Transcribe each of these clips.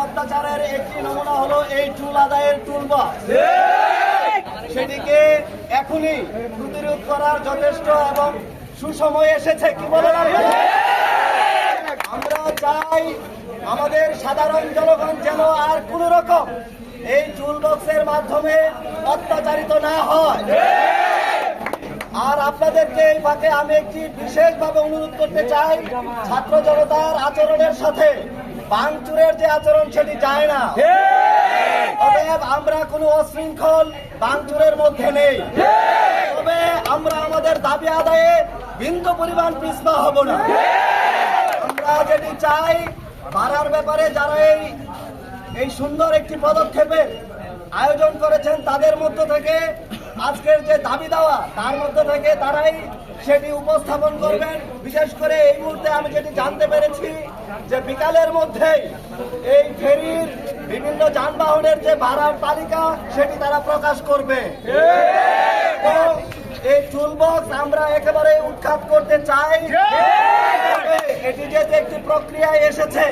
অত্যাচারের একটি নমুনা হলো এই চুল আদায়ের টুলবক্স। সেটিকে এখনই প্রতিরোধ করার যথেষ্ট এবং সুসময় এসেছে। কি বলেন আপনারা? আমরা চাই আমাদের সাধারণ জনগণ যেন আর কোন রকম এই টুলবক্সের মাধ্যমে অত্যাচারিত না হয়। আর আপনাদেরকে এই ফাঁকে আমি একটি বিশেষভাবে অনুরোধ করতে চাই, ছাত্র জনতার আচরণের সাথে ভাঙচুরের যে আচরণ সেটি যায় না। অতএব আমরা কোনো অশৃঙ্খল ভাঙচুরের মধ্যে নেই। তবে আমরা আমাদের দাবি আদায়ে বিন্দু পরিমাণ পিছপা হব না। আমরা যেটি চাই, ভাড়ার ব্যাপারে যারা এই সুন্দর একটি পদক্ষেপের আয়োজন করেছেন তাদের মধ্য থেকে আজকের যে দাবি দেওয়া তার মধ্যে থেকে তারাই সেটি উপস্থাপন করবেন। বিশেষ করে এই মুহূর্তে আমি যেটি জানতে পেরেছি যে বিকালের মধ্যেই এই ফেরির বিভিন্ন যানবাহনের যে ভাড়ার তালিকা সেটি তারা প্রকাশ করবে। এই টুলবক্স আমরা একেবারে উৎখাত করতে চাই। এটি যে একটি প্রক্রিয়ায় এসেছে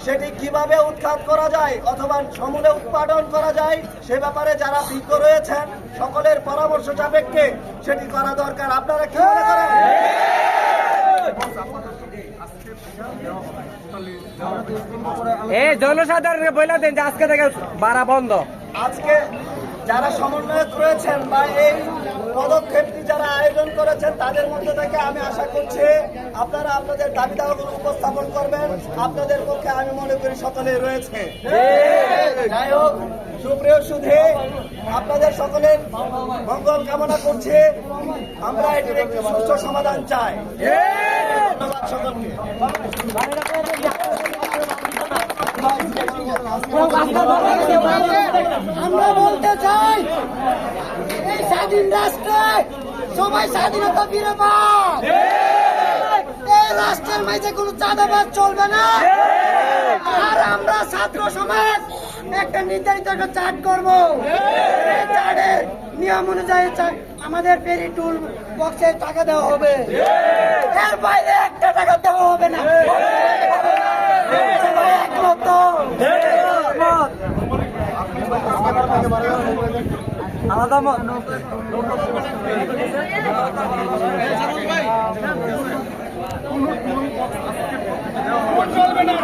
সেটি কিভাবে উৎখাত করা যায় অথবা সমূলে উৎপাদন করা যায় সে ব্যাপারে যারা বিজ্ঞ রয়েছেন সকলের পরামর্শ সাপেক্ষে সেটি করা দরকার। আপনারা কি মনে করেন? এই জনসাধারণকে বলে দেন যে আজকে থেকে ভাড়া বন্ধ। আজকে যারা সমন্বয়ক রয়েছেন বা এই পদক্ষেপটি যারা আয়োজন করেছেন তাদের মধ্যে থেকে আমি আশা করছি আপনারা আপনাদের দাবি দাওয়াগুলো উপস্থাপন করবেন। আপনাদের পক্ষে আমি মনে করি সকলেই রয়েছে। যাই হোক, সুপ্রিয় সুধী, আপনাদের সকলের মঙ্গল কামনা করছি। আমরা এটির একটি সুষ্ঠু সমাধান চাই। ধন্যবাদ সকলকে। আমরা বলতে চাই, এই স্বাধীন রাষ্ট্রে সবাই স্বাধীনতা ফিরে পায়। এই রাষ্ট্রের মাঝে কোনো চাঁদাবাজ চলবে না। আর আমরা ছাত্র সমাজ একটা নির্ধারিত একটা চার্ট করবো। এই চার্টের নিয়ম অনুযায়ী আমাদের ফেরি টুল বক্সের টাকা দেওয়া হবে। এর বাইরে একটা টাকা দেওয়া হবে না। সবাই একমত? আলাদা মত। চলবে না।